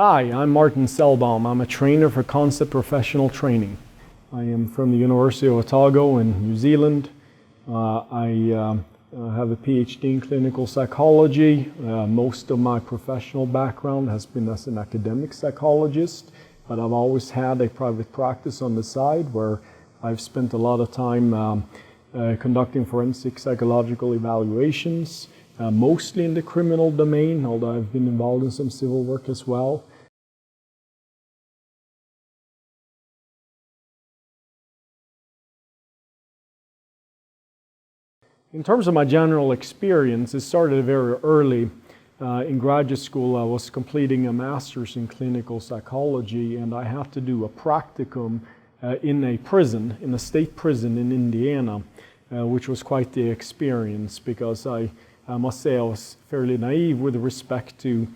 Hi, I'm Martin Sellbom. I'm a trainer for Concept Professional Training. I am from the University of Otago in New Zealand. I have a PhD in clinical psychology. Most of my professional background has been as an academic psychologist, but I've always had a private practice on the side where I've spent a lot of time conducting forensic psychological evaluations, mostly in the criminal domain, although I've been involved in some civil work as well. In terms of my general experience, it started very early. In graduate school, I was completing a master's in clinical psychology, and I had to do a practicum in a prison, in a state prison in Indiana, which was quite the experience because I must say I was fairly naive with respect to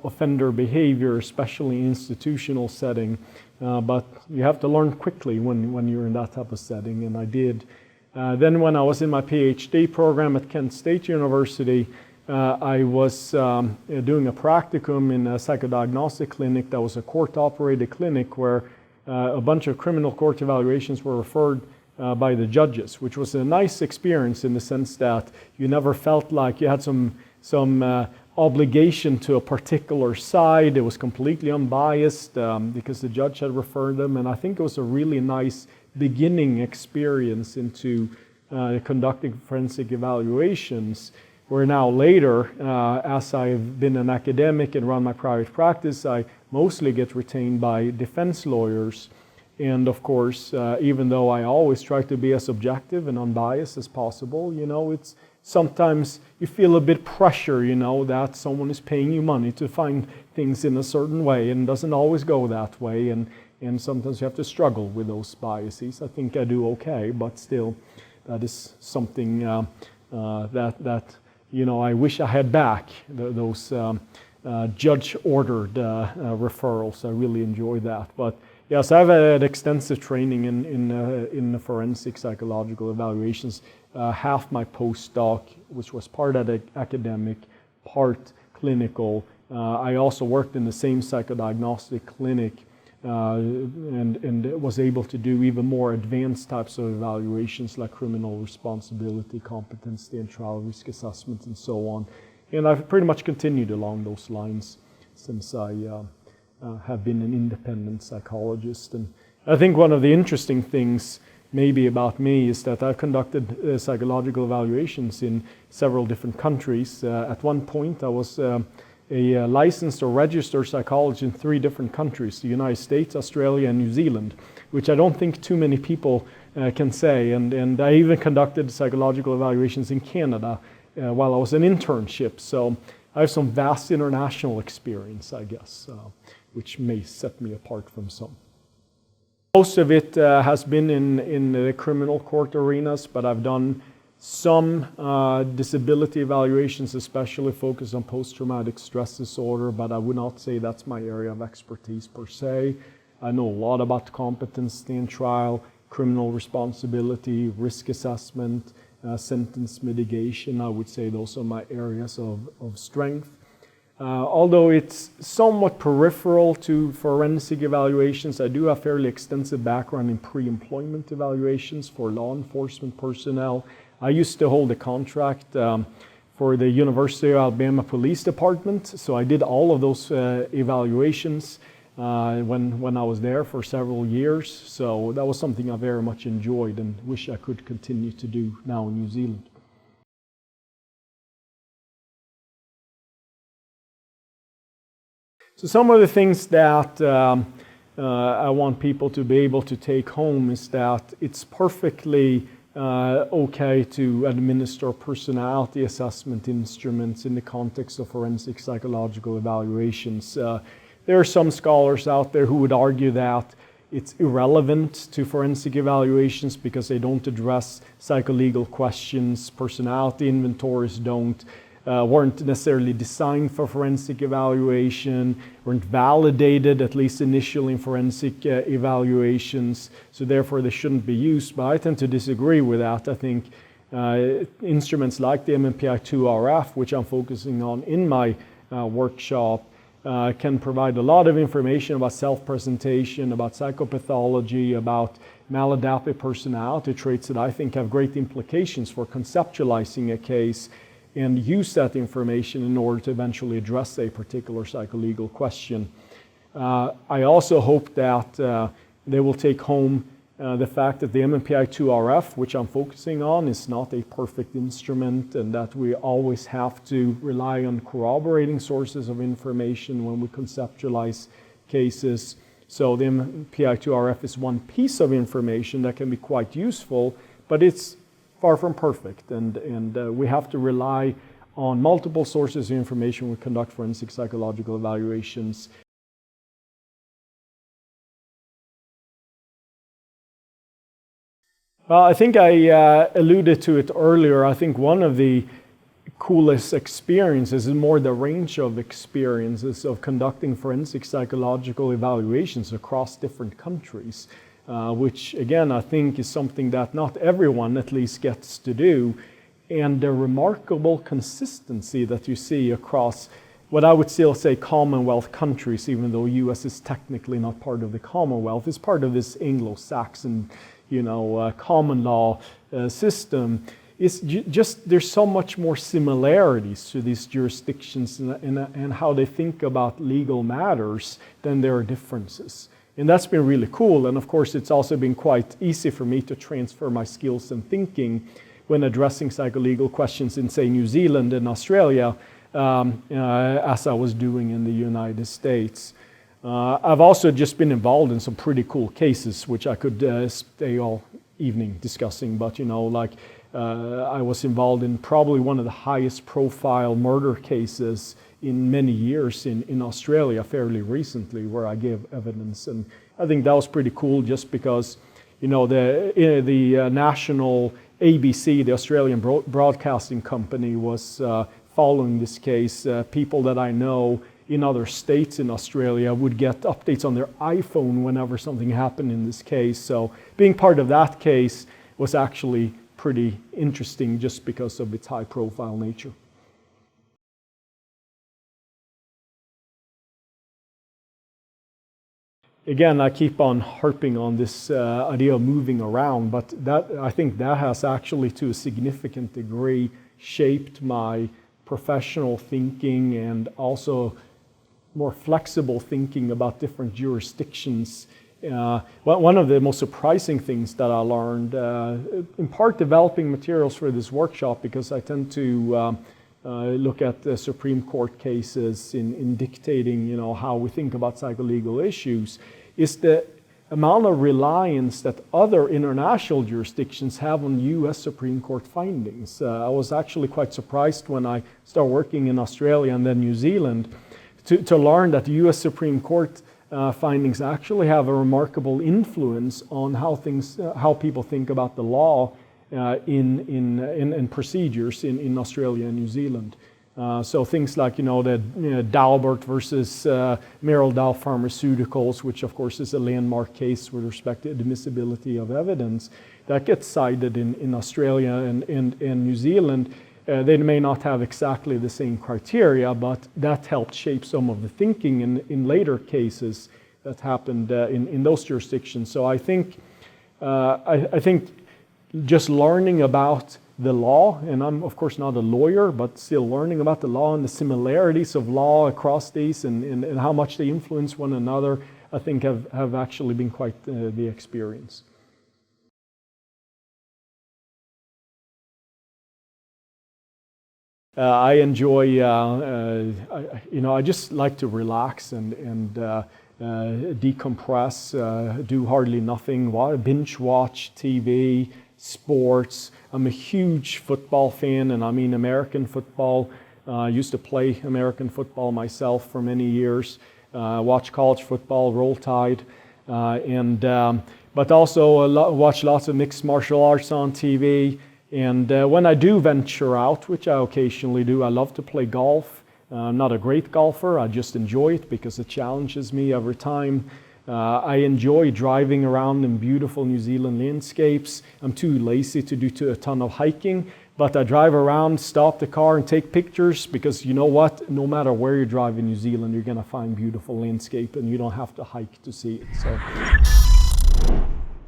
offender behavior, especially in institutional setting. But you have to learn quickly when you're in that type of setting, and I did. Then when I was in my PhD program at Kent State University, I was doing a practicum in a psychodiagnostic clinic that was a court-operated clinic where a bunch of criminal court evaluations were referred by the judges, which was a nice experience in the sense that you never felt like you had some obligation to a particular side. It was completely unbiased because the judge had referred them, and I think it was a really nice beginning experience into conducting forensic evaluations, where now later, as I've been an academic and run my private practice, I mostly get retained by defense lawyers. And of course, even though I always try to be as objective and unbiased as possible, it's sometimes you feel a bit pressure, that someone is paying you money to find things in a certain way, and it doesn't always go that way. And sometimes you have to struggle with those biases. I think I do okay, but still, that is something that I wish I had back, those judge-ordered referrals. I really enjoy that. But yes, I've had extensive training in the forensic psychological evaluations. Half my postdoc, which was part academic, part clinical. I also worked in the same psychodiagnostic clinic and was able to do even more advanced types of evaluations like criminal responsibility, competency and trial risk assessment and so on. And I've pretty much continued along those lines since I have been an independent psychologist. And I think one of the interesting things maybe about me is that I've conducted psychological evaluations in several different countries. At one point I was a licensed or registered psychologist in 3 different countries, the United States, Australia, and New Zealand, which I don't think too many people can say. And I even conducted psychological evaluations in Canada while I was in internship. So I have some vast international experience, I guess, which may set me apart from some. Most of it has been in the criminal court arenas, but I've done some disability evaluations, especially focused on post-traumatic stress disorder, but I would not say that's my area of expertise per se. I know a lot about competency in trial, criminal responsibility, risk assessment, sentence mitigation. I would say those are my areas of strength. Although it's somewhat peripheral to forensic evaluations, I do have fairly extensive background in pre-employment evaluations for law enforcement personnel. I used to hold a contract for the University of Alabama Police Department, so I did all of those evaluations when I was there for several years. So that was something I very much enjoyed and wish I could continue to do now in New Zealand. So some of the things that I want people to be able to take home is that it's perfectly okay to administer personality assessment instruments in the context of forensic psychological evaluations. There are some scholars out there who would argue that it's irrelevant to forensic evaluations because they don't address psycholegal questions. Personality inventories weren't necessarily designed for forensic evaluation, weren't validated, at least initially in forensic evaluations, so therefore they shouldn't be used. But I tend to disagree with that. I think instruments like the MMPI-2RF, which I'm focusing on in my workshop, can provide a lot of information about self-presentation, about psychopathology, about maladaptive personality traits that I think have great implications for conceptualizing a case and use that information in order to eventually address a particular psycholegal question. I also hope that they will take home the fact that the MMPI-2RF, which I'm focusing on, is not a perfect instrument, and that we always have to rely on corroborating sources of information when we conceptualize cases. So the MMPI-2RF is one piece of information that can be quite useful, but it's far from perfect, and we have to rely on multiple sources of information when we conduct forensic psychological evaluations. Well, I think I alluded to it earlier. I think one of the coolest experiences is more the range of experiences of conducting forensic psychological evaluations across different countries, which again I think is something that not everyone at least gets to do, and the remarkable consistency that you see across what I would still say Commonwealth countries, even though US is technically not part of the Commonwealth, is part of this Anglo-Saxon common law system. It's just there's so much more similarities to these jurisdictions and how they think about legal matters than there are differences. And that's been really cool. And of course, it's also been quite easy for me to transfer my skills and thinking when addressing psycholegal questions in, say, New Zealand and Australia, as I was doing in the United States. I've also just been involved in some pretty cool cases, which I could stay all evening discussing, but I was involved in probably one of the highest profile murder cases in many years in Australia fairly recently, where I gave evidence, and I think that was pretty cool just because the national ABC, the Australian Broadcasting Company, was following this case. People that I know in other states in Australia would get updates on their iPhone whenever something happened in this case. So being part of that case was actually pretty interesting just because of its high profile nature. Again, I keep on harping on this idea of moving around, but I think that has actually to a significant degree shaped my professional thinking and also more flexible thinking about different jurisdictions. One of the most surprising things that I learned, in part developing materials for this workshop, because I tend to look at the Supreme Court cases in dictating how we think about psycholegal issues, is the amount of reliance that other international jurisdictions have on US Supreme Court findings. I was actually quite surprised when I started working in Australia and then New Zealand to learn that the US Supreme Court findings actually have a remarkable influence on how people think about the law in procedures in Australia and New Zealand. So things like the Daubert versus Merrill Dow Pharmaceuticals, which of course is a landmark case with respect to admissibility of evidence, that gets cited in Australia and New Zealand. They may not have exactly the same criteria, but that helped shape some of the thinking in later cases that happened in those jurisdictions. So I think just learning about the law, and I'm of course not a lawyer, but still learning about the law and the similarities of law across these and how much they influence one another, I think have actually been quite the experience. I enjoy, I just like to relax and decompress, do hardly nothing, binge watch TV, sports. I'm a huge football fan, and I mean American football. I used to play American football myself for many years, watch college football, Roll Tide, but also watch lots of mixed martial arts on TV. And when I do venture out, which I occasionally do, I love to play golf. I'm not a great golfer, I just enjoy it because it challenges me every time. I enjoy driving around in beautiful New Zealand landscapes. I'm too lazy to do a ton of hiking, But I drive around, stop the car and take pictures, because you know what? No matter where you drive in New Zealand, you're going to find beautiful landscape and you don't have to hike to see it. So.